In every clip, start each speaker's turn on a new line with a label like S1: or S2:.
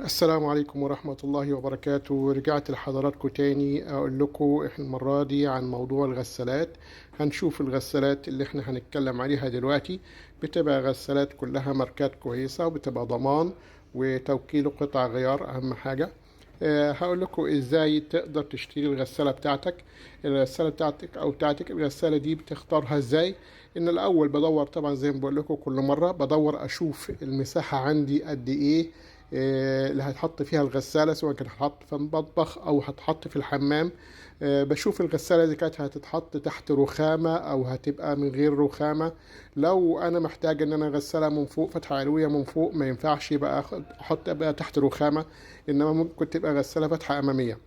S1: السلام عليكم ورحمة الله وبركاته. رجعت لحضراتكم تاني أقول لكم إحنا المرة دي عن موضوع الغسالات. هنشوف الغسالات اللي إحنا هنتكلم عليها دلوقتي بتبقى غسالات كلها ماركات كويسة وبتبقى ضمان وتوكيل قطع غيار أهم حاجة. هقول لكم إزاي تقدر تشتري الغسالة بتاعتك. الغسالة دي بتختارها إزاي؟ إن الأول بدور طبعا زي ما بقول لكم كل مرة بدور أشوف المساحة عندي قد إيه اللي هتحط فيها الغسالة، سواء كانت هتحط في المطبخ أو هتحط في الحمام. بشوف الغسالة إذا كانت هتتحط تحت رخامة أو هتبقى من غير رخامة. لو أنا محتاج إن أنا غسالة من فوق فتحة علوية من فوق، ما ينفعش يبقى أحط بقى تحت رخامة، إنما ممكن تبقى غسالة فتحة أمامية.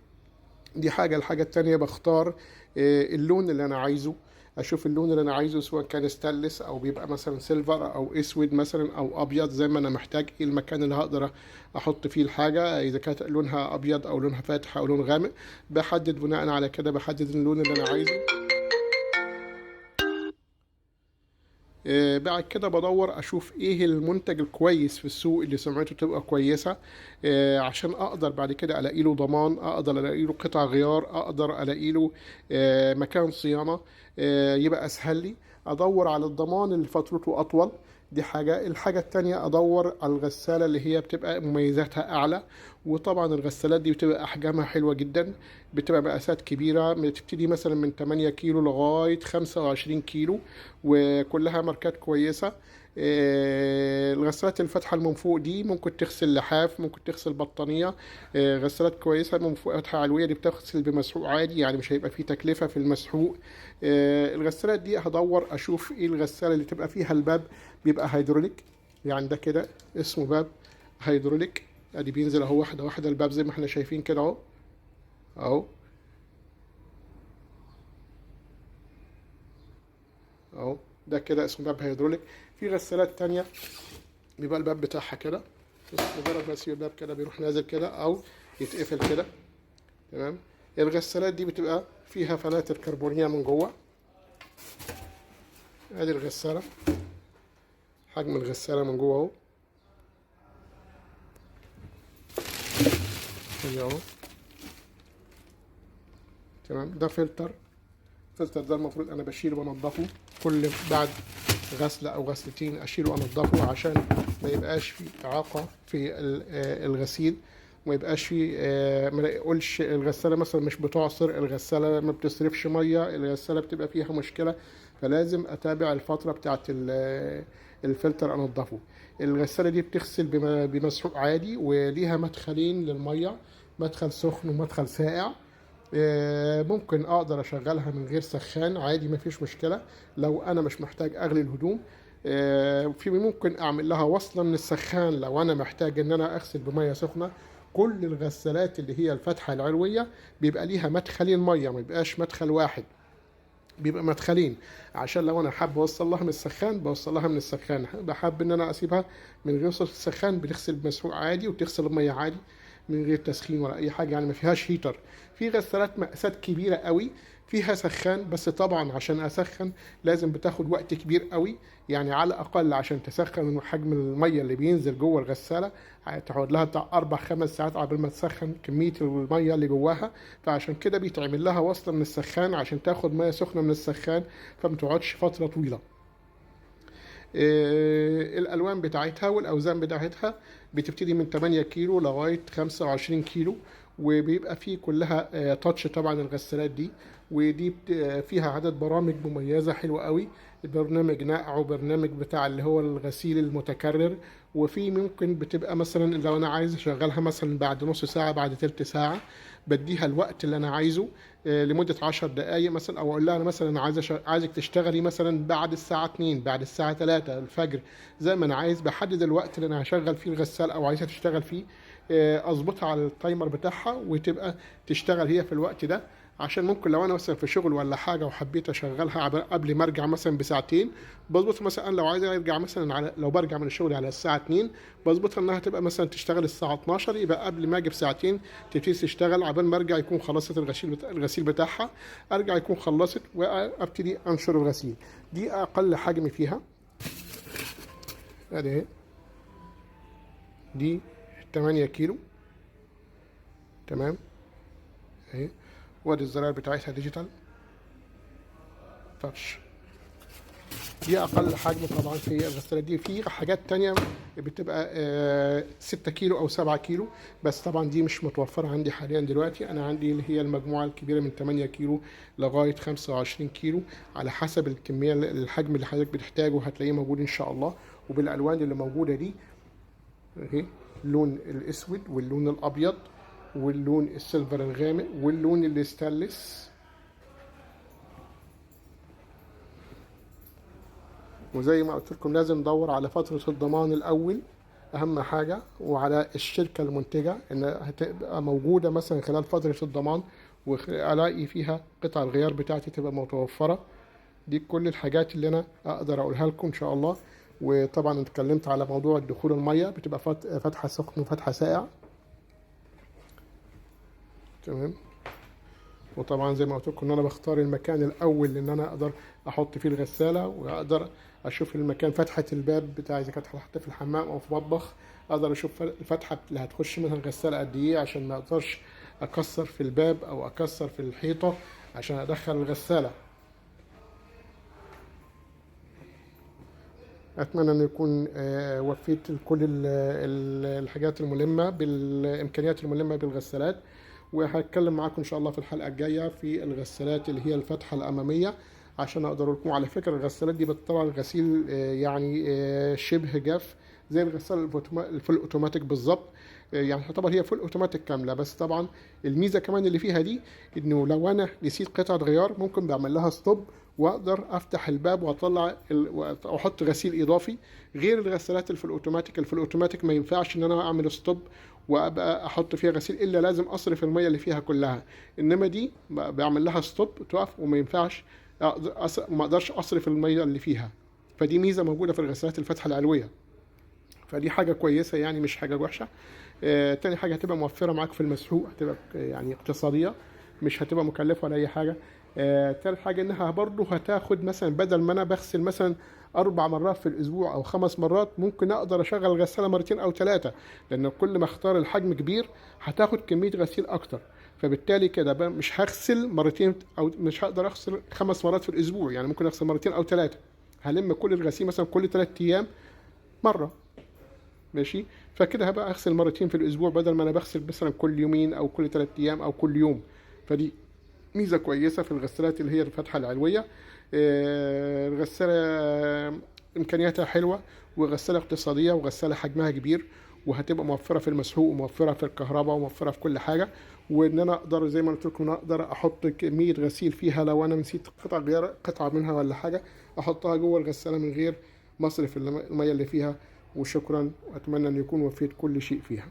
S1: دي حاجة. الحاجة التانية بختار اللون اللي أنا عايزه. أشوف اللون اللي أنا عايزه سواء كان ستانلس أو بيبقى مثلا سيلفر أو أسود مثلا أو أبيض، زي ما أنا محتاج إيه المكان اللي هقدر أحط فيه الحاجة. إذا كانت لونها أبيض أو لونها فاتح أو لون غامق، بحدد بناء على كده بحدد اللون اللي أنا عايزه. بعد كده بدور اشوف ايه المنتج الكويس في السوق اللي سمعته تبقى كويسة، عشان اقدر بعد كده الاقي له ضمان، اقدر الاقي له قطع غيار، اقدر الاقي له مكان صيانة، يبقى اسهل لي. ادور على الضمان اللي فترته اطول. دي حاجة. الحاجة التانية ادور على الغسالة اللي هي بتبقى مميزاتها اعلى. وطبعا الغسالات دي بتبقى احجامها حلوة جدا، بتبقى مقاسات كبيرة، بتبتدي مثلا من 8 كيلو لغاية 25 كيلو، وكلها ماركات كويسة. الغسالات الفاتحة اللي من فوق دي ممكن تغسل لحاف، ممكن تغسل بطانية. غسالات كويسة من فوق فتحة علوية دي بتغسل بمسحوق عادي، يعني مش هيبقى فيه تكلفة في المسحوق. الغسالات دي هدور أشوف إيه الغسالة اللي تبقى فيها الباب بيبقى هيدروليك. يعني ده كده اسمه باب هيدروليك، ادي بينزل اهو واحدة واحدة الباب زي ما احنا شايفين كده اهو. اهو اهو ده كده اسمه باب هيدروليك. في غسالات تانية بيبقى الباب بتاعها كده، مجرد ما اسيب الباب كده بيروح نازل كده او يتقفل كده. تمام. الغسالات دي بتبقى فيها فلاتر كربونية من جوه. ادي الغسالة، حجم الغسالة من جوه اهو. ادي اهو. تمام. ده فلتر. الفلتر ده المفروض انا بشيله وانضفه كل بعد غسلة او غسلتين، اشيله وانضفه عشان ما يبقاش في اعاقة في الغسيل، وما يبقاش في ما يقولش الغسالة مثلا مش بتعصر، الغسالة ما بتصرفش مية، الغسالة بتبقى فيها مشكلة. فلازم اتابع الفترة بتاعت الفلتر انضفه. الغسالة دي بتغسل بمسحوق عادي، وليها مدخلين للمية، مدخل سخن ومدخل ساقع. ممكن اقدر اشغلها من غير سخان عادي، مفيش مشكلة. لو انا مش محتاج اغلي الهدوم، في ممكن اعمل لها وصلة من السخان لو انا محتاج ان انا اغسل بمية سخنة. كل الغسالات اللي هي الفتحة العلوية بيبقى ليها مدخلين مية، ما بيبقاش مدخل واحد، بيبقى مدخلين. عشان لو انا حابب اوصل لها من السخان بوصل لها من السخان، بحب ان انا اسيبها من غير وصلة السخان بتغسل بمسحوق عادي وبتغسل المية عادي من غير تسخين ولا اي حاجه، يعني ما فيهاش هيتر. في غسالات مقاسات كبيره قوي فيها سخان، بس طبعا عشان اسخن لازم بتاخد وقت كبير قوي. يعني على الاقل عشان تسخن حجم الميه اللي بينزل جوه الغساله هتقعد لها بتاع 4 5 ساعات قبل ما تسخن كميه الميه اللي جواها. فعشان كده بيتعمل لها وصله من السخان عشان تاخد ميه سخنه من السخان، فما تقعدش فتره طويله. الالوان بتاعتها والاوزان بتاعتها بتبتدي من 8 كيلو لغايه 25 كيلو، وبيبقى فيه كلها تاتش طبعا الغسالات دي. ودي فيها عدد برامج مميزه حلوه قوي، برنامج نقع وبرنامج بتاع اللي هو الغسيل المتكرر. وفي ممكن بتبقى مثلا لو انا عايز اشغلها مثلا بعد نص ساعه بعد تلت ساعه، بديها الوقت اللي انا عايزه لمده 10 دقائق مثلا، او اقول لها انا مثلا عايزك تشتغلي مثلا بعد الساعه 2 بعد الساعه 3 الفجر، زي ما انا عايز. بحدد الوقت اللي انا هشغل فيه الغسال او عايزها تشتغل فيه، اظبطها على التايمر بتاعها وتبقى تشتغل هي في الوقت ده. عشان ممكن لو انا مثلا في شغل ولا حاجه وحبيت اشغلها قبل ما ارجع مثلا بساعتين، بظبط مثلا لو عايز ارجع مثلا لو برجع من الشغل على الساعه 2، بظبطها انها تبقى مثلا تشتغل الساعه 12، يبقى قبل ما اجي بساعتين تبتدي تشتغل، عبال ما ارجع يكون خلصت الغسيل بتاعها. ارجع يكون خلصت وابتدي انشر الغسيل. دي اقل حجم فيها. ادي دي 8 كيلو. تمام اهي. وادي الزراير بتاعتها ديجيتال تاتش. دي اقل حجم طبعا في الغسالة دي. في حاجات تانية بتبقى 6 كيلو او 7 كيلو، بس طبعا دي مش متوفرة عندي حاليا دلوقتي. انا عندي اللي هي المجموعة الكبيرة من 8 كيلو لغاية 25 كيلو، على حسب الكمية الحجم اللي حضرتك بتحتاجه هتلاقيه موجود ان شاء الله. وبالالوان اللي موجودة دي اهي، اللون الاسود واللون الابيض واللون السيلفر الغامق واللون الستانلس. وزي ما قلت لكم لازم ندور على فترة الضمان الأول أهم حاجة، وعلى الشركة المنتجة إنها هتبقى موجودة مثلا خلال فترة الضمان، وألاقي فيها قطع الغيار بتاعتي تبقى متوفرة. دي كل الحاجات اللي أنا أقدر أقولها لكم إن شاء الله. وطبعا اتكلمت على موضوع دخول المية، بتبقى فتحة سخن وفتحة ساقع. تمام. وطبعا زي ما قلت لكم ان انا بختار المكان الاول ان انا اقدر احط فيه الغساله، واقدر اشوف المكان فتحه الباب بتاعي اذا كانت حتى في الحمام او في مطبخ. اقدر اشوف الفتحه اللي هتخش منها الغساله قد ايه، عشان ما اقدرش اكسر في الباب او اكسر في الحيطه عشان ادخل الغساله. اتمنى ان يكون وفيت كل الحاجات الملمه بالامكانيات الملمه بالغسالات. وهتكلم معاكم ان شاء الله في الحلقه الجايه في الغسالات اللي هي الفتحه الاماميه، عشان اقدر لكم. على فكره الغسالات دي بتطلع الغسيل يعني شبه جاف زي الغساله الفول اوتوماتيك بالظبط. يعني تعتبر هي فول اوتوماتيك كامله. بس طبعا الميزه كمان اللي فيها دي انه لو انا نسيت قطعه غيار ممكن بعمل لها ستوب، واقدر افتح الباب واطلع واحط غسيل اضافي، غير الغسالات الفول اوتوماتيك. الفول اوتوماتيك ما ينفعش ان انا اعمل ستوب وابقى احط فيها غسيل، الا لازم اصرف الميه اللي فيها كلها. انما دي بعمل لها ستوب توقف، وما ينفعش ما اقدرش اصرف الميه اللي فيها. فدي ميزه موجوده في الغسالات الفتحه العلويه، فدي حاجه كويسه يعني، مش حاجه وحشه. تاني حاجه هتبقى موفره معاك في المسحوق، هتبقى يعني اقتصاديه، مش هتبقى مكلفه ولا اي حاجه. تالت حاجه انها برضو هتاخد مثلا بدل ما انا بغسل مثلا 4 مرات في الاسبوع او 5 مرات، ممكن اقدر اشغل الغساله مرتين او 3، لان كل ما اختار الحجم كبير هتاخد كميه غسيل اكتر. فبالتالي كده بقى مش هغسل مرتين، او مش هقدر اغسل 5 مرات في الاسبوع، يعني ممكن اغسل مرتين او 3. هلم كل الغسيل مثلا كل 3 ايام مره، ماشي. فكده هبقى اغسل مرتين في الاسبوع بدل ما انا بغسل مثلا كل يومين او كل 3 ايام او كل يوم. فدي ميزه كويسه في الغسالات اللي هي الفتحه العلويه. الغساله امكانياتها حلوه، وغساله اقتصاديه، وغساله حجمها كبير، وهتبقى موفره في المسحوق، وموفره في الكهرباء، وموفره في كل حاجه. وان انا اقدر زي ما قلت لكم اقدر احط كميه غسيل فيها، لو انا نسيت قطعه منها ولا حاجه احطها جوه الغساله من غير مصرف الميه اللي فيها. وشكرا، واتمنى ان يكون وفيت كل شيء فيها.